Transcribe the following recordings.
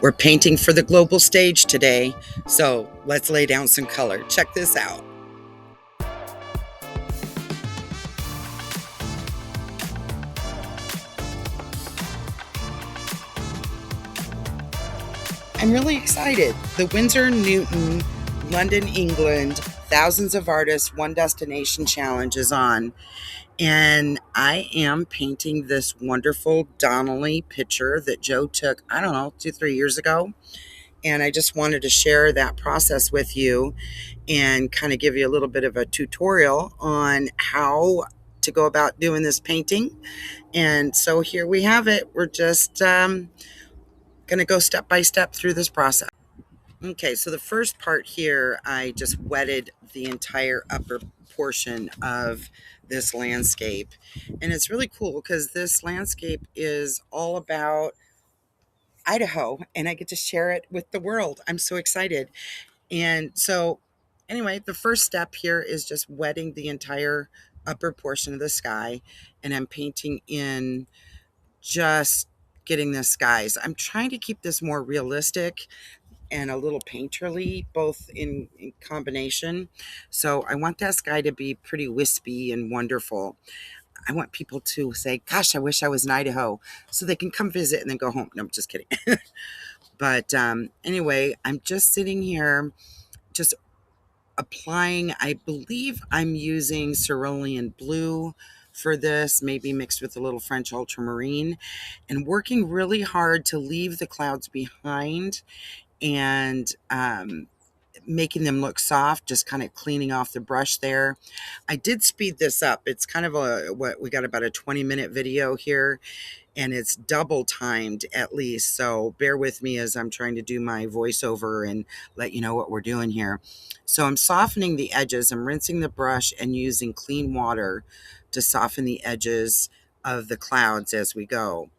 We're painting for the global stage today, so let's lay down some color. Check this out. I'm really excited. The Winsor Newton, London, England, thousands of artists, one destination challenge is on. And I am painting this wonderful Donnelly picture that Joe took, I don't know, 2, 3 years ago. And I just wanted to share that process with you and kind of give you a little bit of a tutorial on how to go about doing this painting. And so here we have it. We're just going to go step by step through this process. Okay, so the first part here, I just wetted the entire upper portion of this landscape. And it's really cool because this landscape is all about Idaho and I get to share it with the world. I'm so excited. And so, anyway, the first step here is just wetting the entire upper portion of the sky. And I'm painting in just getting the skies. I'm trying to keep this more realistic and a little painterly, both in combination. So I want that sky to be pretty wispy and wonderful. I want people to say, gosh, I wish I was in Idaho, so they can come visit and then go home. No, I'm just kidding. But anyway, I'm just sitting here, just applying. I believe I'm using cerulean blue for this, maybe mixed with a little French ultramarine, and working really hard to leave the clouds behind and making them look soft, just kind of cleaning off the brush there. I did speed this up. It's kind of we got about a 20-minute video here, and it's double timed at least. So bear with me as I'm trying to do my voiceover and let you know what we're doing here. So I'm softening the edges. I'm rinsing the brush and using clean water to soften the edges of the clouds as we go.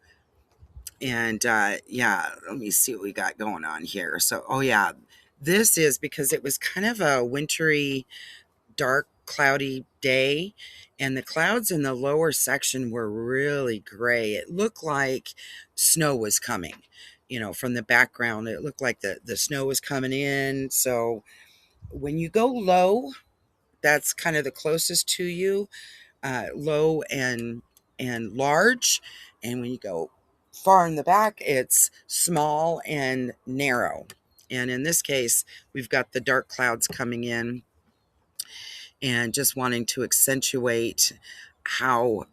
And yeah, let me see what we got going on here. So, oh yeah, this is because it was kind of a wintry, dark, cloudy day, and the clouds in the lower section were really gray. It looked like snow was coming, from the background. It looked like the snow was coming in. So when you go low, that's kind of the closest to you, low and large. And when you go far in the back, it's small and narrow. And in this case, we've got the dark clouds coming in and just wanting to accentuate how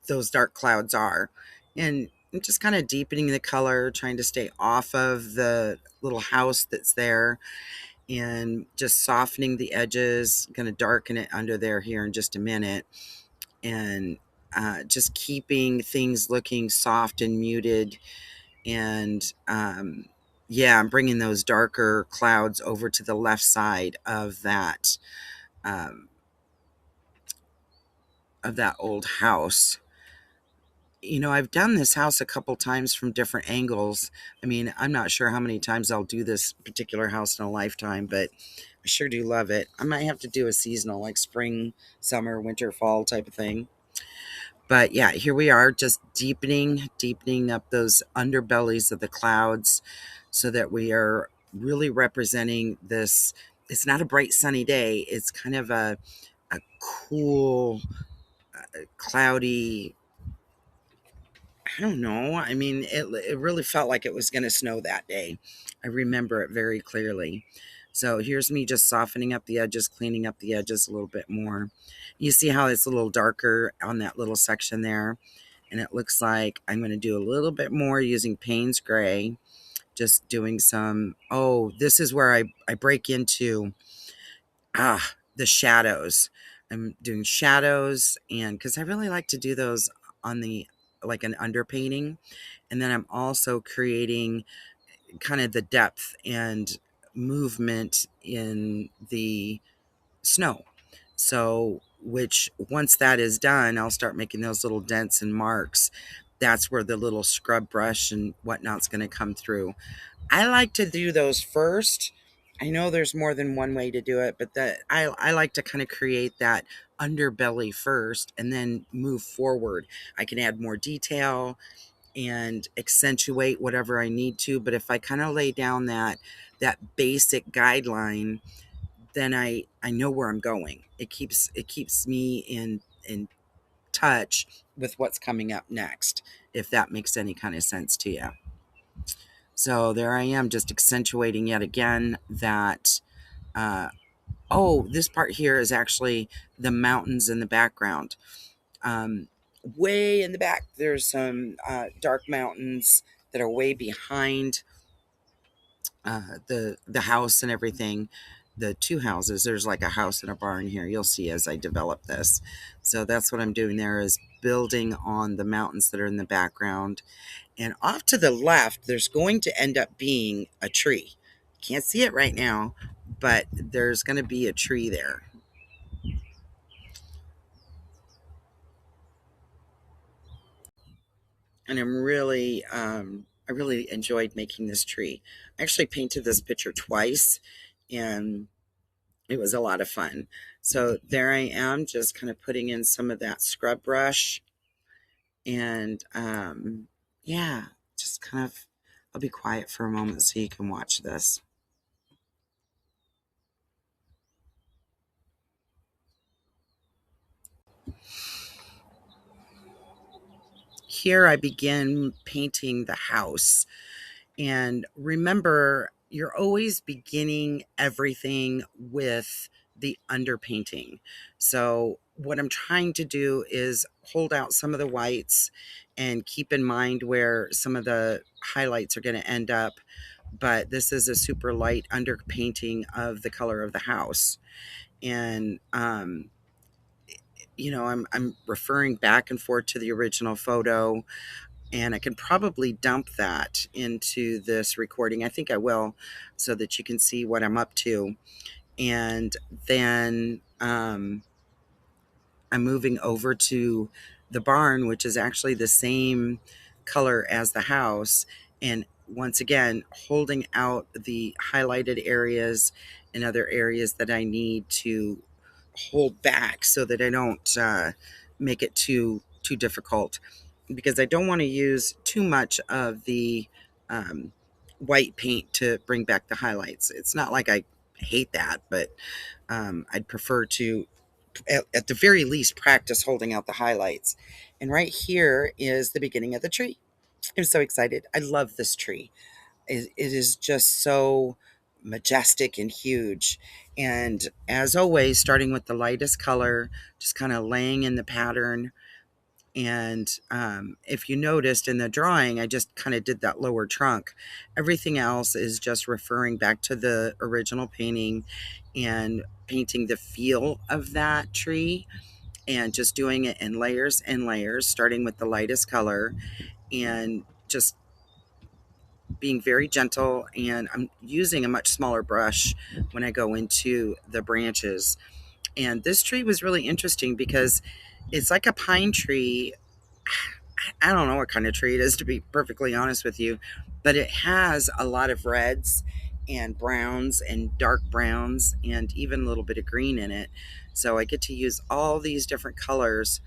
those dark clouds are. And just kind of deepening the color, trying to stay off of the little house that's there, and just softening the edges. Going to darken it under there here in just a minute. And just keeping things looking soft and muted. And yeah, I'm bringing those darker clouds over to the left side of that old house. I've done this house a couple times from different angles. I mean, I'm not sure how many times I'll do this particular house in a lifetime, but I sure do love it. I might have to do a seasonal, like spring, summer, winter, fall type of thing. But yeah, here we are, just deepening up those underbellies of the clouds so that we are really representing this. It's not a bright sunny day. It's kind of a cool, cloudy, I don't know. I mean, it really felt like it was going to snow that day. I remember it very clearly. So here's me just softening up the edges, cleaning up the edges a little bit more. You see how it's a little darker on that little section there? And it looks like I'm going to do a little bit more using Payne's Gray. Just doing some, this is where I break into the shadows. I'm doing shadows, and because I really like to do those on the, like an underpainting. And then I'm also creating kind of the depth and movement in the snow. So, which once that is done, I'll start making those little dents and marks. That's where the little scrub brush and whatnot's going to come through. I like to do those first. I know there's more than one way to do it, but I like to kind of create that underbelly first and then move forward. I can add more detail and accentuate whatever I need to. But if I kind of lay down that basic guideline, then I know where I'm going. It keeps me in touch with what's coming up next, if that makes any kind of sense to you. So there I am, just accentuating yet again that oh, this part here is actually the mountains in the background. Um, Way in the back, there's some dark mountains that are way behind the house and everything. The two houses, there's like a house and a barn here. You'll see as I develop this. So that's what I'm doing there, is building on the mountains that are in the background. And off to the left, there's going to end up being a tree. Can't see it right now, but there's going to be a tree there. And I really enjoyed making this tree. I actually painted this picture twice, and it was a lot of fun. So there I am, just kind of putting in some of that scrub brush, and yeah, just kind of, I'll be quiet for a moment so you can watch this. Here I begin painting the house. And remember, you're always beginning everything with the underpainting. So what I'm trying to do is hold out some of the whites and keep in mind where some of the highlights are going to end up. But this is a super light underpainting of the color of the house. And I'm referring back and forth to the original photo, and I can probably dump that into this recording. I think I will, so that you can see what I'm up to. And then I'm moving over to the barn, which is actually the same color as the house. And once again, holding out the highlighted areas and other areas that I need to hold back so that I don't make it too difficult, because I don't want to use too much of the um, white paint to bring back the highlights. It's not like I hate that, but I'd prefer to, at the very least, practice holding out the highlights. And right here is the beginning of the tree. I'm so excited. I love this tree. It is just so majestic and huge. And as always, starting with the lightest color, just kind of laying in the pattern. And if you noticed in the drawing, I just kind of did that lower trunk. Everything else is just referring back to the original painting and painting the feel of that tree, and just doing it in layers and layers, starting with the lightest color, and just being very gentle. And I'm using a much smaller brush when I go into the branches. And this tree was really interesting because it's like a pine tree. I don't know what kind of tree it is, to be perfectly honest with you, but it has a lot of reds and browns and dark browns and even a little bit of green in it. So I get to use all these different colors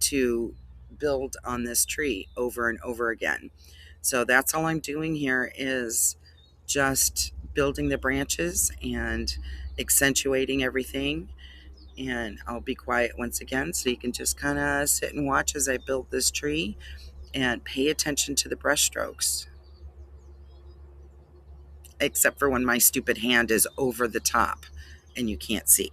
to build on this tree over and over again. So that's all I'm doing here, is just building the branches and accentuating everything. And I'll be quiet once again so you can just kind of sit and watch as I build this tree and pay attention to the brush strokes, except for when my stupid hand is over the top and you can't see.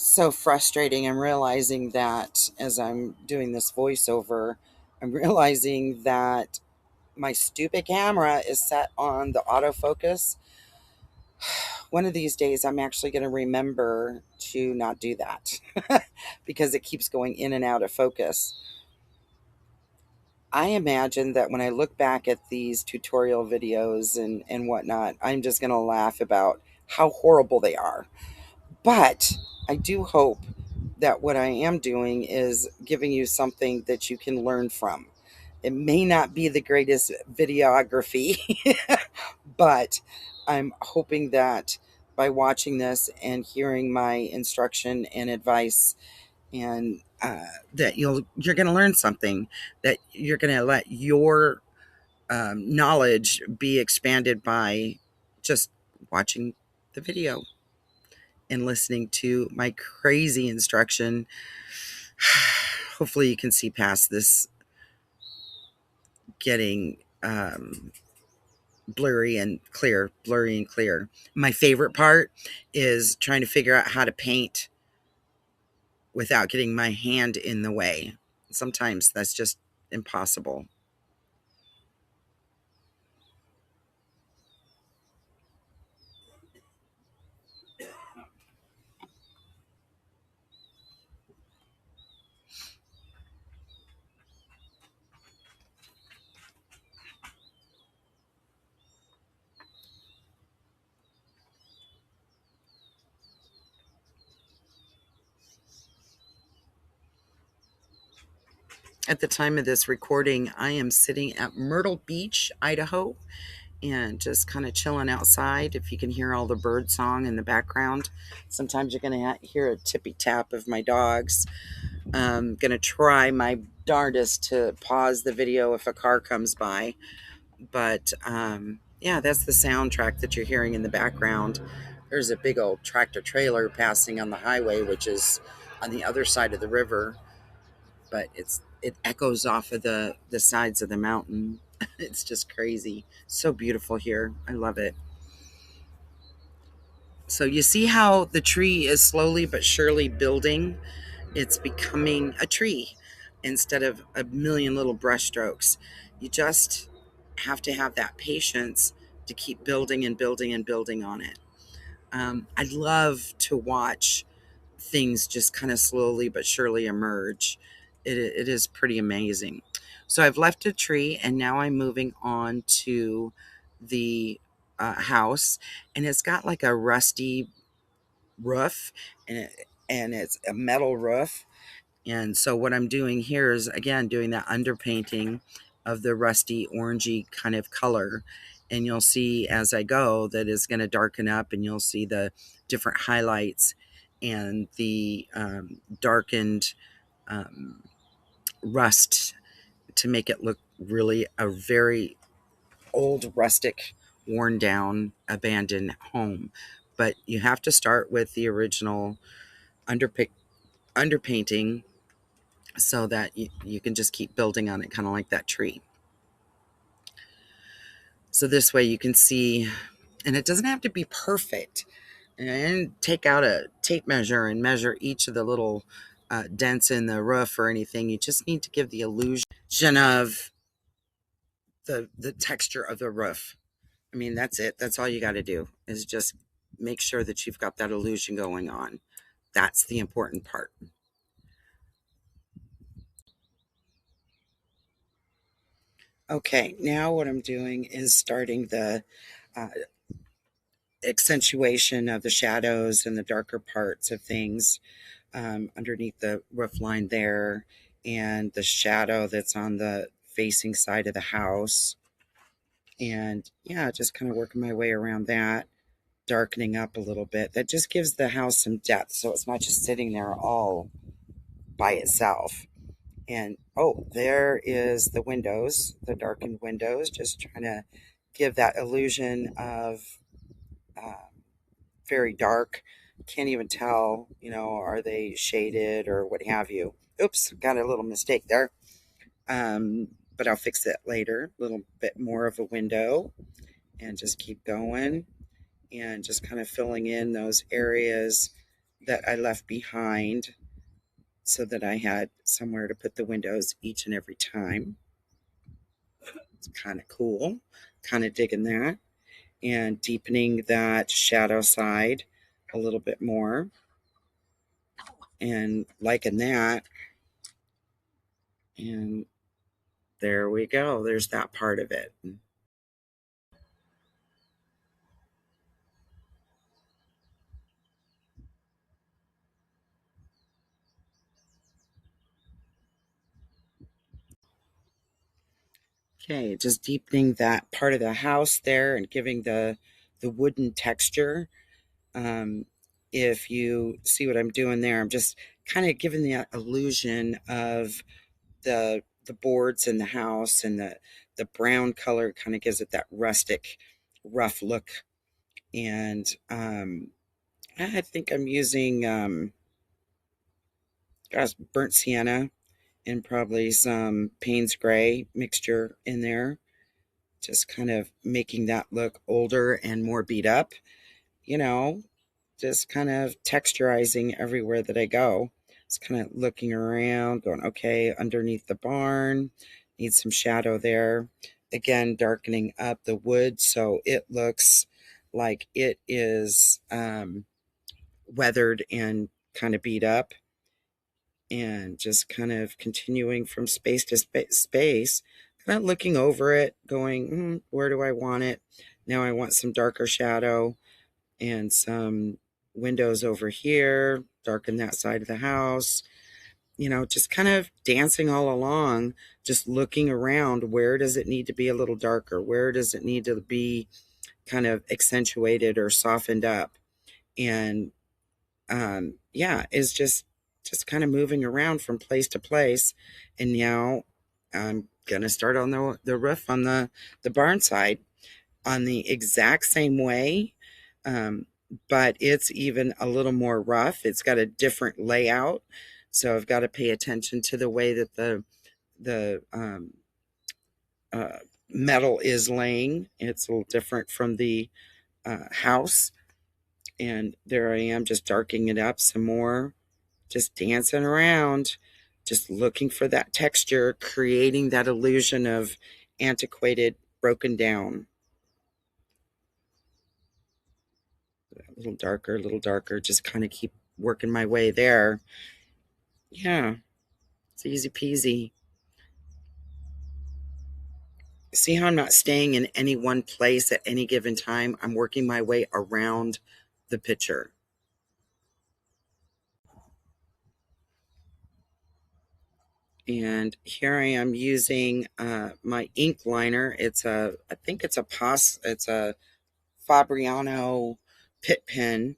So frustrating. I'm realizing that as I'm doing this voiceover, I'm realizing that my stupid camera is set on the autofocus. One of these days, I'm actually going to remember to not do that because it keeps going in and out of focus. I imagine that when I look back at these tutorial videos and whatnot, I'm just going to laugh about how horrible they are. But I do hope that what I am doing is giving you something that you can learn from. It may not be the greatest videography, but I'm hoping that by watching this and hearing my instruction and advice, and that you're going to learn something, that you're going to let your knowledge be expanded by just watching the video and listening to my crazy instruction. Hopefully you can see past this getting blurry and clear. My favorite part is trying to figure out how to paint without getting my hand in the way. Sometimes that's just impossible. At the time of this recording, I am sitting at Myrtle Beach, Idaho, and just kind of chilling outside. If you can hear all the bird song in the background, sometimes you're going to hear a tippy tap of my dogs. I'm going to try my darndest to pause the video if a car comes by. But yeah, that's the soundtrack that you're hearing in the background. There's a big old tractor trailer passing on the highway, which is on the other side of the river, but it echoes off of the sides of the mountain. It's just crazy. So beautiful here. I love it. So you see how the tree is slowly but surely building. It's becoming a tree instead of a million little brush strokes. You just have to have that patience to keep building and building and building on it. I love to watch things just kind of slowly but surely emerge. It is pretty amazing. So I've left a tree and now I'm moving on to the house, and it's got like a rusty roof, and it's a metal roof. And so what I'm doing here is, again, doing that underpainting of the rusty orangey kind of color. And you'll see as I go that it's going to darken up, and you'll see the different highlights and the darkened um, rust to make it look really a very old, rustic, worn down, abandoned home. But you have to start with the original underpainting so that you can just keep building on it, kind of like that tree. So this way you can see, and it doesn't have to be perfect. And take out a tape measure and measure each of the little dents in the roof or anything. You just need to give the illusion of the texture of the roof. I mean, that's it. That's all you got to do, is just make sure that you've got that illusion going on. That's the important part. Okay, now what I'm doing is starting the uh, accentuation of the shadows and the darker parts of things underneath the roof line there, and the shadow that's on the facing side of the house. And yeah, just kind of working my way around that, darkening up a little bit. That just gives the house some depth, so it's not just sitting there all by itself. And oh, there is the windows, the darkened windows, just trying to give that illusion of uh, very dark. Can't even tell, are they shaded or what have you. Oops, got a little mistake there. But I'll fix it later. A little bit more of a window, and just keep going and just kind of filling in those areas that I left behind so that I had somewhere to put the windows each and every time. It's kind of cool. Kind of digging that, and deepening that shadow side a little bit more, and liking that. And There we go. There's that part of it. Okay, just deepening that part of the house there and giving the wooden texture. Um, if you see what I'm doing there, I'm just kind of giving the illusion of the boards in the house, and the brown color kind of gives it that rustic, rough look. And I think I'm using gosh, burnt sienna and probably some Payne's gray mixture in there, just kind of making that look older and more beat up, you know, just kind of texturizing everywhere that I go. Just kind of looking around, going, okay, underneath the barn, need some shadow there. Again, darkening up the wood so it looks like it is weathered and kind of beat up. And just kind of continuing from space to space, kind of looking over it, going, where do I want it? Now I want some darker shadow and some windows over here, darken that side of the house. Just kind of dancing all along, just looking around. Where does it need to be a little darker? Where does it need to be kind of accentuated or softened up? And yeah, is just kind of moving around from place to place. And now I'm gonna start on the roof on the barn side on the exact same way, um, but it's even a little more rough. It's got a different layout, so I've got to pay attention to the way that the uh, metal is laying. It's a little different from the house, and there I am, just darkening it up some more, just dancing around, just looking for that texture, creating that illusion of antiquated, broken down. A little darker, just kind of keep working my way there. Yeah, it's easy peasy. See how I'm not staying in any one place at any given time? I'm working my way around the picture. And here I am using my ink liner. I think it's a Fabriano Pit Pen,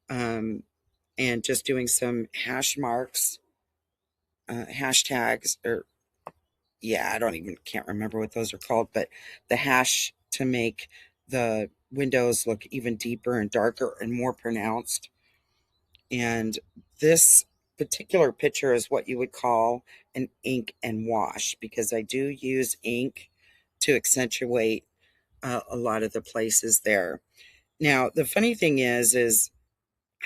um, and just doing some hash marks, hashtags, or yeah, I don't even can't remember what those are called, but the hash to make the windows look even deeper and darker and more pronounced. And this particular picture is what you would call an ink and wash, because I do use ink to accentuate a lot of the places there. Now, the funny thing is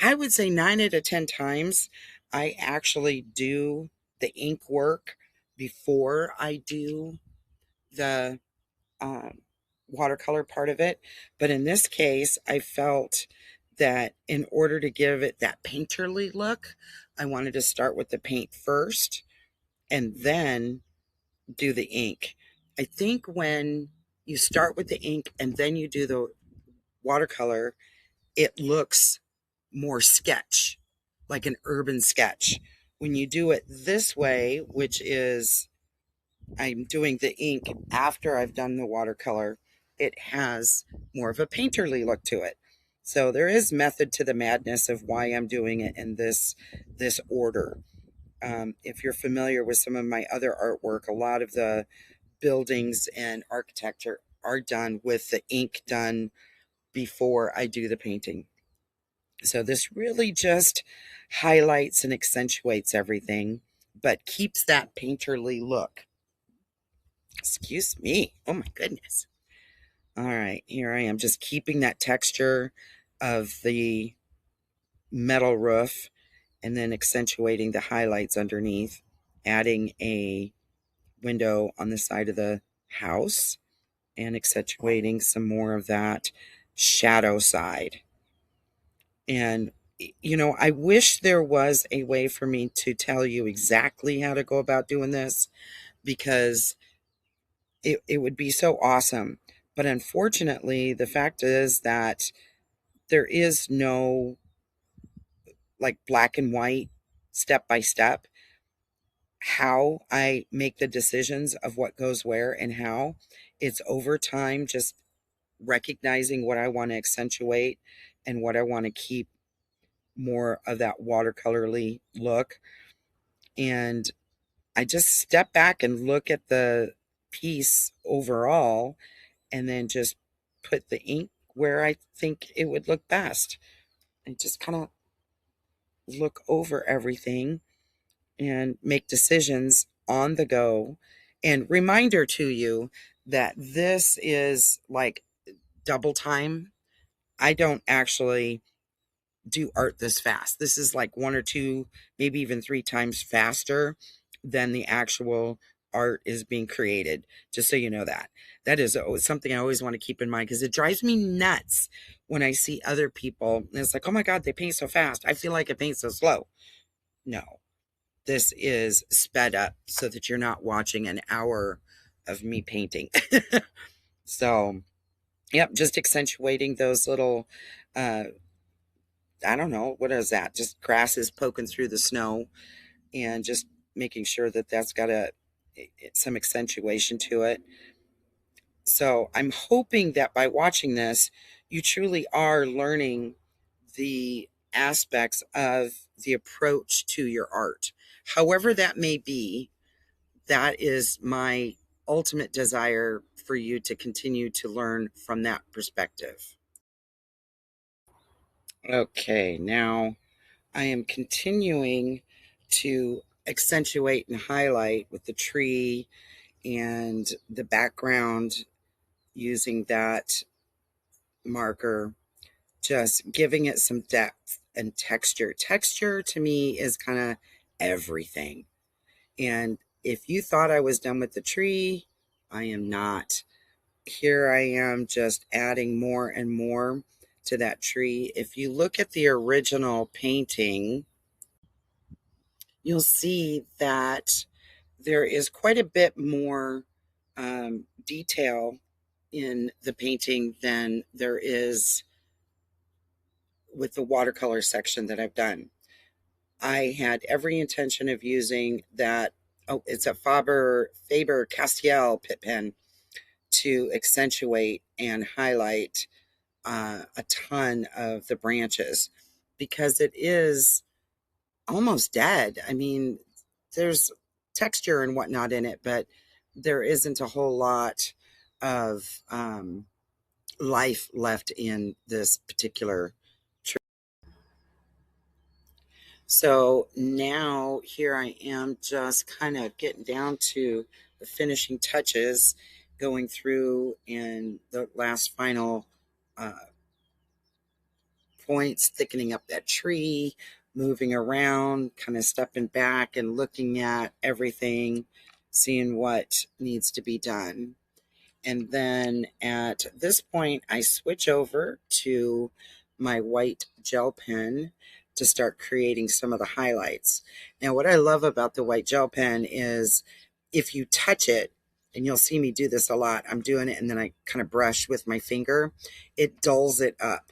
I would say 9 out of 10 times I actually do the ink work before I do the um, watercolor part of it. But in this case, I felt that in order to give it that painterly look, I wanted to start with the paint first and then do the ink. I think when you start with the ink and then you do the watercolor, it looks more sketch, like an urban sketch. When you do it this way, which is I'm doing the ink after I've done the watercolor, it has more of a painterly look to it. So there is method to the madness of why I'm doing it in this order. If you're familiar with some of my other artwork, a lot of the buildings and architecture are done with the ink done before I do the painting. So this really just highlights and accentuates everything, but keeps that painterly look. Excuse me. Oh my goodness. All right, here I am just keeping that texture of the metal roof and then accentuating the highlights underneath, adding a window on the side of the house and accentuating some more of that shadow side. And I wish there was a way for me to tell you exactly how to go about doing this, because it would be so awesome. But unfortunately, the fact is that there is no like black and white step by step how I make the decisions of what goes where and how. It's over time, just recognizing what I want to accentuate and what I want to keep more of that watercolorly look. And I just step back and look at the piece overall and then just put the ink where I think it would look best and just kind of look over everything and make decisions on the go. And reminder to you that this is like double time. I don't actually do art this fast. This is like one or two, maybe even three times faster than the actual art is being created. Just so you know that. That is something I always want to keep in mind because it drives me nuts when I see other people. And it's like, oh my God, they paint so fast. I feel like it paints so slow. No, this is sped up so that you're not watching an hour of me painting. So, yep, just accentuating those little I don't know, what is that? Just grasses poking through the snow and just making sure that that's got some accentuation to it. So I'm hoping that by watching this, you truly are learning the aspects of the approach to your art. However that may be, that is my ultimate desire for you to continue to learn from that perspective. Okay, now I am continuing to accentuate and highlight with the tree and the background using that marker, just giving it some depth and texture. Texture to me is kind of everything. And if you thought I was done with the tree, I am not. Here I am just adding more and more to that tree. If you look at the original painting, you'll see that there is quite a bit more detail in the painting than there is with the watercolor section that I've done. I had every intention of using that. Oh, it's a Faber-Castiel Pit Pen to accentuate and highlight a ton of the branches because it is almost dead. I mean, there's texture and whatnot in it, but there isn't a whole lot of life left in this particular tree. So now here I am just kind of getting down to the finishing touches, going through and the last final uh, points, thickening up that tree, moving around, kind of stepping back and looking at everything, seeing what needs to be done. And then at this point, I switch over to my white gel pen to start creating some of the highlights. Now, what I love about the white gel pen is if you touch it, and you'll see me do this a lot, I'm doing it and then I kind of brush with my finger, it dulls it up.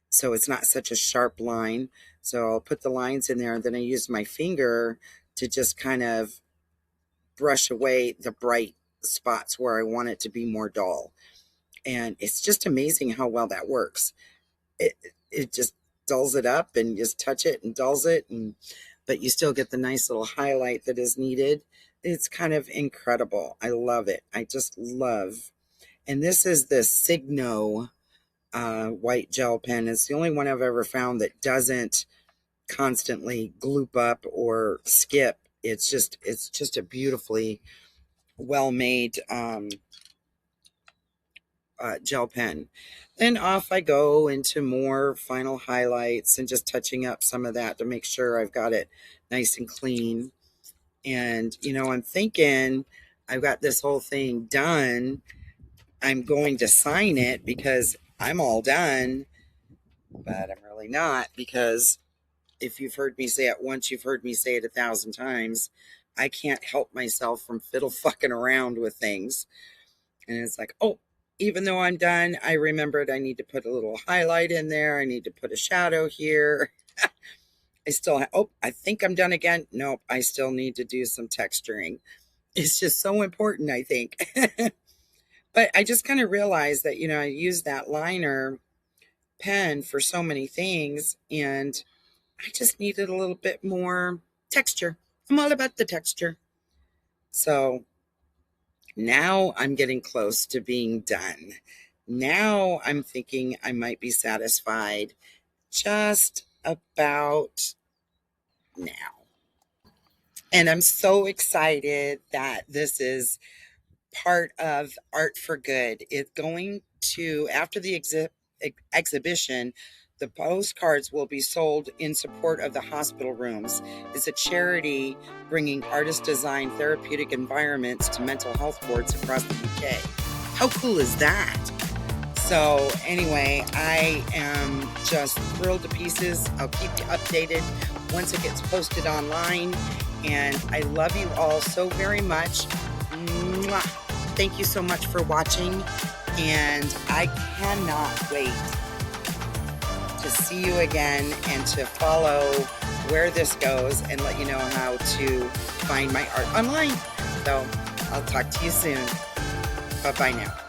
So it's not such a sharp line. So I'll put the lines in there and then I use my finger to just kind of brush away the bright spots where I want it to be more dull. And it's just amazing how well that works. It just dulls it up and just touch it and dulls it, and but you still get the nice little highlight that is needed. It's kind of incredible. I love it. I just love. And this is the Signo white gel pen. It's the only one I've ever found that doesn't constantly gloop up or skip. It's just a beautifully well made gel pen. Then off I go into more final highlights and just touching up some of that to make sure I've got it nice and clean. And, I'm thinking I've got this whole thing done. I'm going to sign it because I'm all done, but I'm really not, because if you've heard me say it once, you've heard me say it 1,000 times. I can't help myself from fiddle fucking around with things. And it's like, oh, even though I'm done, I remembered I need to put a little highlight in there. I need to put a shadow here. I still oh, I think I'm done again. Nope, I still need to do some texturing. It's just so important, I think. But I just kind of realized that, I use that liner pen for so many things, and I just needed a little bit more texture. I'm all about the texture. So now I'm getting close to being done. Now I'm thinking I might be satisfied just about now. And I'm so excited that this is part of Art for Good. It's going to, after the exhibition, the postcards will be sold in support of the hospital rooms. It's a charity bringing artist-designed therapeutic environments to mental health wards across the UK. How cool is that? So anyway, I am just thrilled to pieces. I'll keep you updated once it gets posted online. And I love you all so very much. Mwah. Thank you so much for watching. And I cannot wait to see you again and to follow where this goes and let you know how to find my art online. So I'll talk to you soon. Bye-bye now.